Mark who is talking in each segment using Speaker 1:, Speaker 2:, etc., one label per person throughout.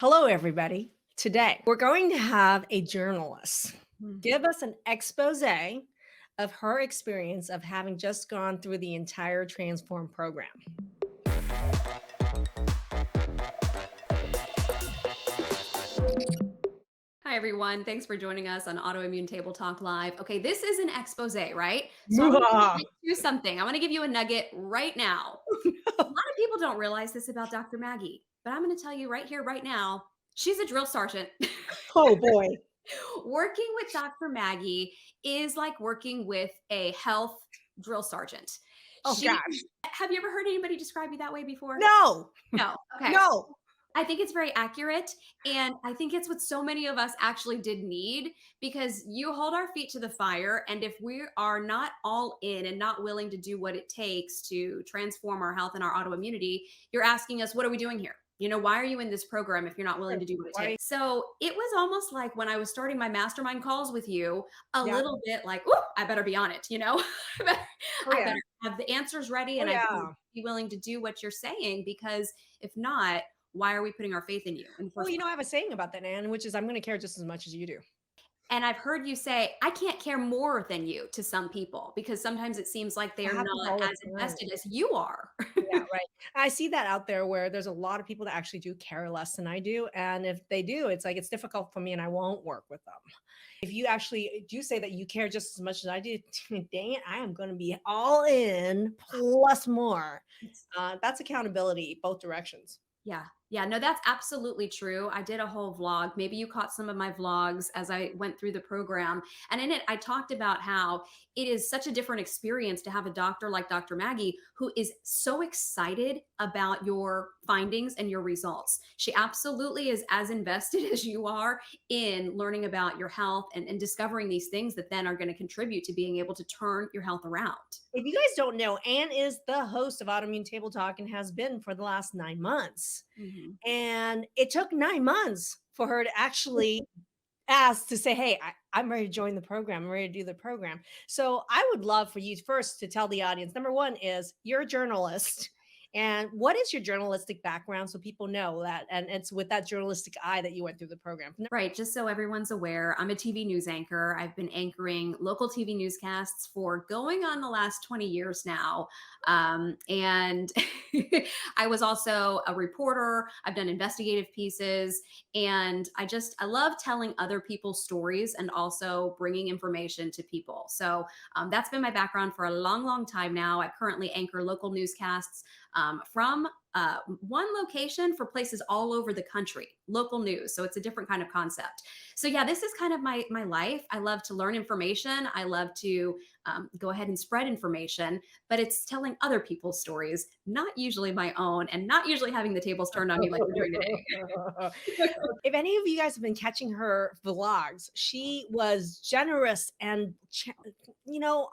Speaker 1: Hello, everybody. Today, we're going to have a journalist
Speaker 2: Mm.
Speaker 1: give us an expose of her experience of having just gone through the entire Transform program.
Speaker 2: Hi, everyone. Thanks for joining us on Autoimmune Table Talk Live. Okay, this is an expose, right? So I'm going to
Speaker 1: Mwah!
Speaker 2: get you something. I'm going to give you a nugget right now. A lot of people don't realize this about Dr. Maggie, but I'm going to tell you right here, right now, she's a drill sergeant.
Speaker 1: Oh, boy.
Speaker 2: Working with Dr. Maggie is like working with a health drill sergeant.
Speaker 1: Oh,
Speaker 2: She,
Speaker 1: gosh.
Speaker 2: have you ever heard anybody describe you that way before?
Speaker 1: No,
Speaker 2: No. Okay.
Speaker 1: no.
Speaker 2: I think it's very accurate, and I think it's what so many of us actually did need because you hold our feet to the fire, and if we are not all in and not willing to do what it takes to transform our health and our autoimmunity, you're asking us, "What are we doing here?" Why are you in this program if you're not willing to do what it
Speaker 1: Why?
Speaker 2: takes? So it was almost like when I was starting my mastermind calls with you, a
Speaker 1: Yeah.
Speaker 2: little bit like, "Ooh, I better be on it," I better,
Speaker 1: Oh,
Speaker 2: I
Speaker 1: yeah.
Speaker 2: better have the answers ready,
Speaker 1: Oh,
Speaker 2: and I better
Speaker 1: yeah.
Speaker 2: be willing to do what you're saying because if not, why are we putting our faith in you in the
Speaker 1: Well,
Speaker 2: first
Speaker 1: I
Speaker 2: place?
Speaker 1: have a saying about that, Ann, which is I'm going to care just as much as you do.
Speaker 2: And I've heard you say, I can't care more than you to some people because sometimes it seems like they
Speaker 1: It
Speaker 2: are
Speaker 1: happens
Speaker 2: not
Speaker 1: all the
Speaker 2: as
Speaker 1: time.
Speaker 2: invested as you are.
Speaker 1: Yeah, right. I see that out there where there's a lot of people that actually do care less than I do. And if they do, it's like it's difficult for me and I won't work with them. If you actually do say that you care just as much as I do, dang it, I am going to be all in plus more. That's accountability, both directions.
Speaker 2: Yeah. Yeah. No, that's absolutely true. I did a whole vlog. Maybe you caught some of my vlogs as I went through the program. And in it, I talked about how it is such a different experience to have a doctor like Dr. Maggie who is so excited about your findings and your results. She absolutely is as invested as you are in learning about your health and discovering these things that then are going to contribute to being able to turn your health around.
Speaker 1: If you guys don't know, Anne is the host of Autoimmune Table Talk and has been for the last 9 months.
Speaker 2: Mhm.
Speaker 1: And it took 9 months for her to actually asked to say, "Hey, I'm ready to join the program. I'm ready to do the program." So I would love for you first to tell the audience. Number one is you're a journalist, and what is your journalistic background so people know that, and it's with that journalistic eye that you went through the program.
Speaker 2: Right. Just so everyone's aware, I'm a TV news anchor. I've been anchoring local TV newscasts for going on the last 20 years now. And I was also a reporter. I've done investigative pieces. And I love telling other people's stories and also bringing information to people. So that's been my background for a long, long time now. I currently anchor local newscasts from one location for places all over the country, local news. So it's a different kind of concept. So yeah, this is kind of my life. I love to learn information. I love to go ahead and spread information, but it's telling other people's stories, not usually my own, and not usually having the tables turned on me like we're doing today.
Speaker 1: If any of you guys have been catching her vlogs, she was generous and,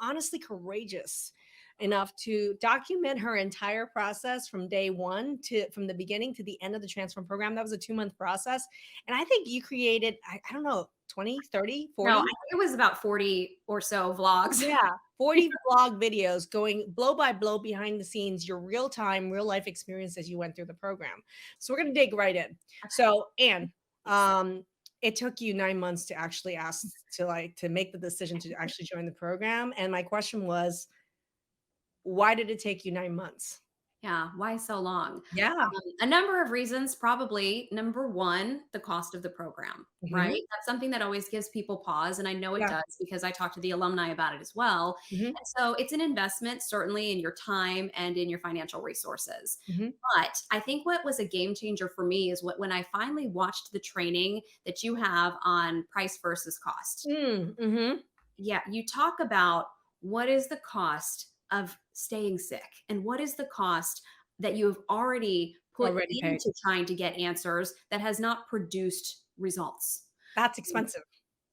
Speaker 1: honestly courageous enough to document her entire process from day one to from the beginning to the end of the transform program. That was a 2 month process. And I think you created, I don't know, 20, 30,
Speaker 2: No, I
Speaker 1: 40.
Speaker 2: think it was about 40 or so vlogs.
Speaker 1: Yeah, 40 vlog videos going blow by blow behind the scenes, your real time, real life experience as you went through the program. So we're gonna dig right in. So, Anne, it took you 9 months to actually ask to make the decision to actually join the program. And my question was, why did it take you 9 months?
Speaker 2: Yeah, why so long?
Speaker 1: Yeah.
Speaker 2: A number of reasons, probably number one, the cost of the program,
Speaker 1: Mhm.
Speaker 2: right? That's something that always gives people pause. And I know it
Speaker 1: Yeah.
Speaker 2: does because I talk to the alumni about it as well.
Speaker 1: Mhm.
Speaker 2: And so it's an investment, certainly in your time and in your financial resources.
Speaker 1: Mhm.
Speaker 2: But I think what was a game changer for me is when I finally watched the training that you have on price versus cost.
Speaker 1: Mhm.
Speaker 2: Yeah, you talk about what is the cost of staying sick and what is the cost that you have already put
Speaker 1: Already paid.
Speaker 2: into trying to get answers that has not produced results.
Speaker 1: That's expensive.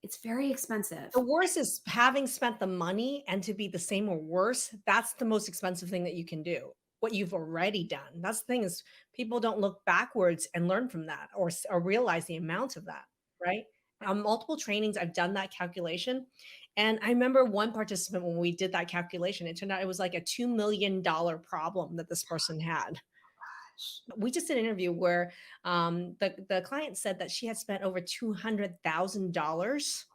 Speaker 2: It's very
Speaker 1: The
Speaker 2: expensive.
Speaker 1: worst is having spent the money and to be the same or worse. That's the most expensive thing that you can do. What you've already done. That's the thing is people don't look backwards and learn from that or realize the amount of that, right? On multiple trainings, I've done that calculation. And I remember one participant when we did that calculation, it turned out it was like a $2 million problem that this person had. We just did an interview where the client said that she had spent over $200,000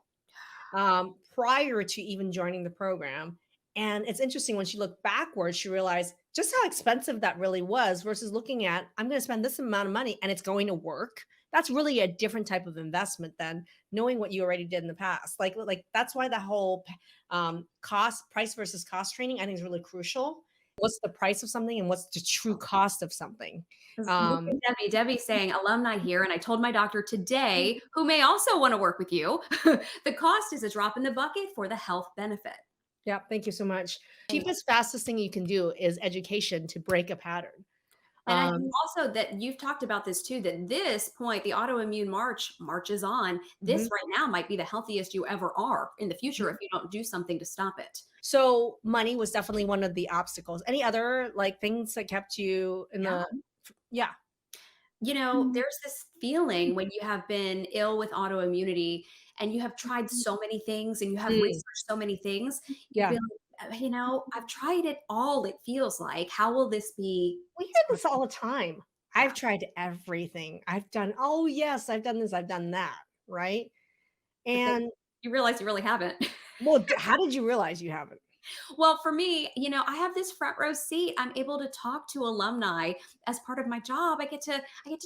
Speaker 1: prior to even joining the program. And it's interesting when she looked backwards, she realized just how expensive that really was versus looking at, I'm going to spend this amount of money and it's going to work. That's really a different type of investment than knowing what you already did in the past. Like that's why the whole cost, price versus cost training, I think is really crucial. What's the price of something and what's the true cost of something?
Speaker 2: 'Cause look
Speaker 1: Um,
Speaker 2: at Debbie saying, "Alumni here," and I told my doctor today, who may also wanna work with you, the cost is a drop in the bucket for the health benefit.
Speaker 1: yeah, thank you so much.
Speaker 2: Right.
Speaker 1: Cheapest, fastest thing you can do is education to break a pattern.
Speaker 2: And I think
Speaker 1: Um,
Speaker 2: also that you've talked about this too, that this point, the autoimmune march marches on. This
Speaker 1: mhm,
Speaker 2: right now might be the healthiest you ever are in the future if
Speaker 1: mhm.
Speaker 2: you don't do something to stop it.
Speaker 1: So money was definitely one of the obstacles. Any other like things that kept you in
Speaker 2: Yeah.
Speaker 1: the yeah.
Speaker 2: There's this feeling when you have been ill with autoimmunity and you have tried so many things and you have
Speaker 1: Mm,
Speaker 2: researched so many things, you
Speaker 1: yeah.
Speaker 2: feel like, I've tried it all, it feels like. How will this be
Speaker 1: We hear
Speaker 2: sort
Speaker 1: this all
Speaker 2: of
Speaker 1: the time.
Speaker 2: yeah,
Speaker 1: I've tried everything. I've done, oh yes, I've done this, I've done that, right?
Speaker 2: but then
Speaker 1: And
Speaker 2: you realize you really haven't.
Speaker 1: well, how did you realize you haven't?
Speaker 2: Well, for me, I have this front row seat. I'm able to talk to alumni as part of my job. I get to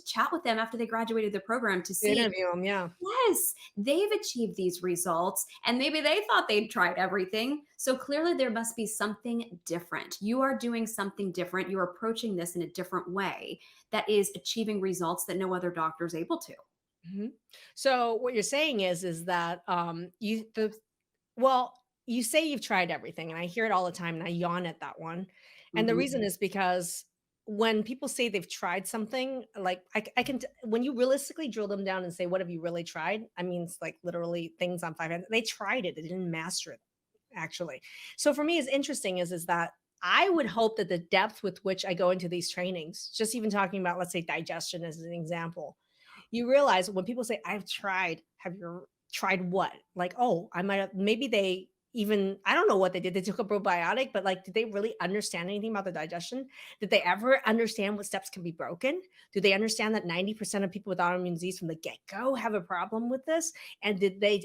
Speaker 2: chat with them after they graduated the program to see,
Speaker 1: Interview them, yeah.
Speaker 2: yes, they've achieved these results and maybe they thought they'd tried everything. So clearly there must be something different. You are doing something different. You're approaching this in a different way that is achieving results that no other doctor is able to.
Speaker 1: Mhm. So what you're saying is that you the well, you say you've tried everything, and I hear it all the time, and I yawn at that one. And the
Speaker 2: Mhm.
Speaker 1: reason is because when people say they've tried something, like I can, when you realistically drill them down and say, "What have you really tried?" I mean, it's like literally things on five hands. They tried it; they didn't master it, actually. So for me, is interesting is that I would hope that the depth with which I go into these trainings, just even talking about, let's say, digestion as an example, you realize when people say, "I've tried," have you tried what? Like, "Oh, I might have," maybe they even, I don't know what they did. They took a probiotic, but, like, did they really understand anything about the digestion? Did they ever understand what steps can be broken? Do they understand that 90% of people with autoimmune disease from the get-go have a problem with this? And did they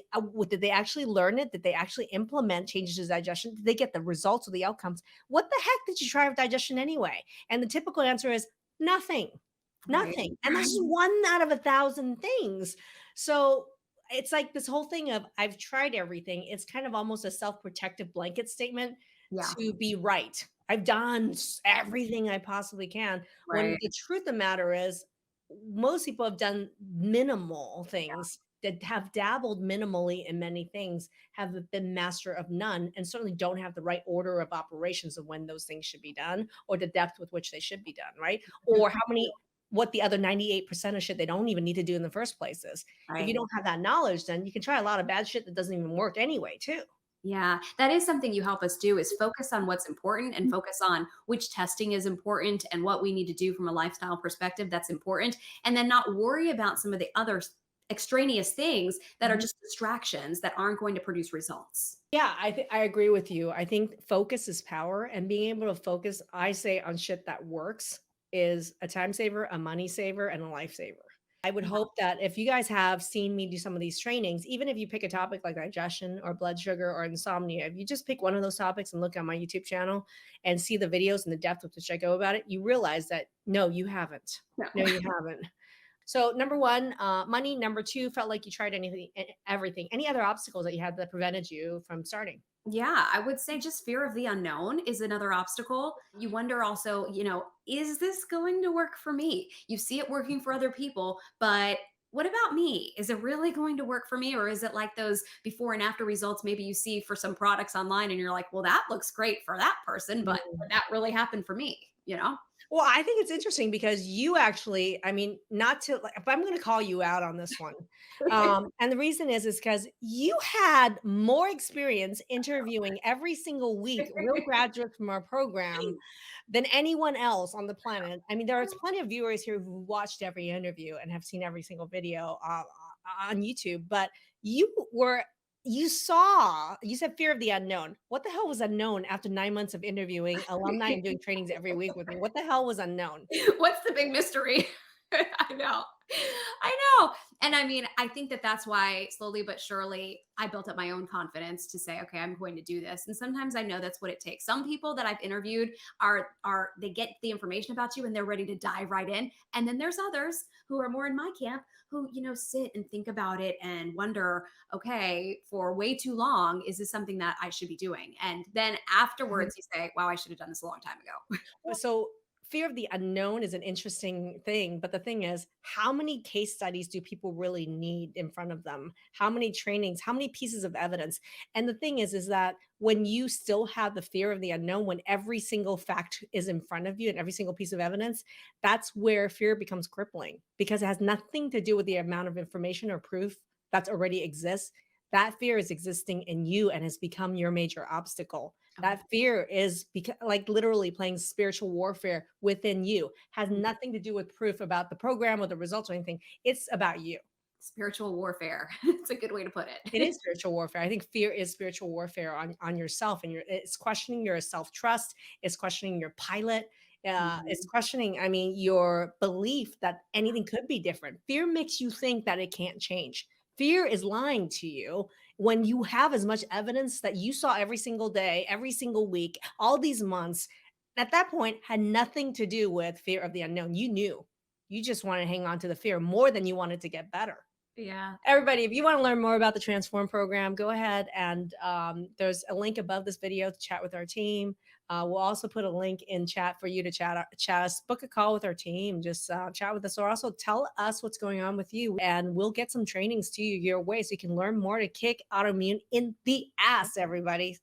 Speaker 1: actually learn it? Did they actually implement changes to digestion? Did they get the results or the outcomes? What the heck did you try with digestion anyway? And the typical answer is nothing.
Speaker 2: Right.
Speaker 1: Nothing, and that's just 1 out of 1,000 things. So, it's like this whole thing of I've tried everything, it's kind of almost a self-protective blanket statement
Speaker 2: Yeah.
Speaker 1: to be right. I've done everything I possibly can, when
Speaker 2: Right.
Speaker 1: the truth of the matter is, most people have done minimal things, that have dabbled minimally in many things, have been master of none, and certainly don't have the right order of operations of when those things should be done, or the depth with which they should be done, right? Or how many, what the other 98% of shit they don't even need to do in the first place is. If you
Speaker 2: Right.
Speaker 1: don't have that knowledge, then you can try a lot of bad shit that doesn't even work anyway, too.
Speaker 2: Yeah, that is something you help us do is focus on what's important and focus on which testing is important and what we need to do from a lifestyle perspective that's important, and then not worry about some of the other extraneous things that are
Speaker 1: Mhm.
Speaker 2: just distractions that aren't going to produce results.
Speaker 1: Yeah, I agree with you. I think focus is power, and being able to focus, I say, on shit that works is a time saver, a money saver, and a life saver. I would
Speaker 2: Yeah.
Speaker 1: hope that if you guys have seen me do some of these trainings, even if you pick a topic like digestion or blood sugar or insomnia, if you just pick one of those topics and look on my YouTube channel and see the videos and the depth with which I go about it, you realize that no, you haven't.
Speaker 2: No.
Speaker 1: No, you haven't. So number one, money. Number two, felt like you tried anything, everything. Any other obstacles that you had that prevented you from starting?
Speaker 2: Yeah, I would say just fear of the unknown is another obstacle. You wonder also, is this going to work for me? You see it working for other people, but what about me? Is it really going to work for me? Or is it like those before and after results maybe you see for some products online and you're like, well, that looks great for that person, but would that really happen for me?
Speaker 1: Well, I think it's interesting because you actually, I mean, not to, like, but I'm going to call you out on this one. And the reason is because you had more experience interviewing every single week real graduates from our program than anyone else on the planet. I mean, there's plenty of viewers here who watched every interview and have seen every single video on YouTube, but you were you said fear of the unknown. What the hell was unknown after 9 months of interviewing alumni and doing trainings every week with me? What the hell was unknown?
Speaker 2: What's the big mystery? I know. I know. And I mean, I think that that's why slowly but surely I built up my own confidence to say, okay, I'm going to do this. And sometimes I know that's what it takes. Some people that I've interviewed are they get the information about you and they're ready to dive right in. And then there's others who are more in my camp who, sit and think about it and wonder, okay, for way too long, is this something that I should be doing? And then
Speaker 1: Mhm.
Speaker 2: afterwards you say, wow, I should have done this a long time ago.
Speaker 1: So fear of the unknown is an interesting thing, but the thing is, how many case studies do people really need in front of them? How many trainings, how many pieces of evidence? And the thing is that when you still have the fear of the unknown, when every single fact is in front of you and every single piece of evidence, that's where fear becomes crippling because it has nothing to do with the amount of information or proof that already exists. That fear is existing in you and has become your major obstacle.
Speaker 2: Oh,
Speaker 1: That fear is like literally playing spiritual warfare within you, has
Speaker 2: mhm.
Speaker 1: nothing to do with proof about the program or the results or anything. It's about you.
Speaker 2: Spiritual warfare. It's a good way to put
Speaker 1: It is
Speaker 2: it.
Speaker 1: spiritual warfare. I think fear is spiritual warfare on yourself, and it's questioning your self trust. It's questioning your pilot. It's
Speaker 2: Mhm.
Speaker 1: questioning, I mean, your belief that anything could be different. Fear makes you think that it can't change. Fear is lying to you when you have as much evidence that you saw every single day, every single week, all these months. At that point, had nothing to do with fear of the unknown. You knew. You just want to hang on to the fear more than you wanted to get better.
Speaker 2: Yeah.
Speaker 1: Everybody, if you want to learn more about the Transform program, go ahead and there's a link above this video to chat with our team. We'll also put a link in chat for you to chat us, book a call with our team, just chat with us, or also tell us what's going on with you, and we'll get some trainings to you your way so you can learn more to kick autoimmune in the ass. Everybody.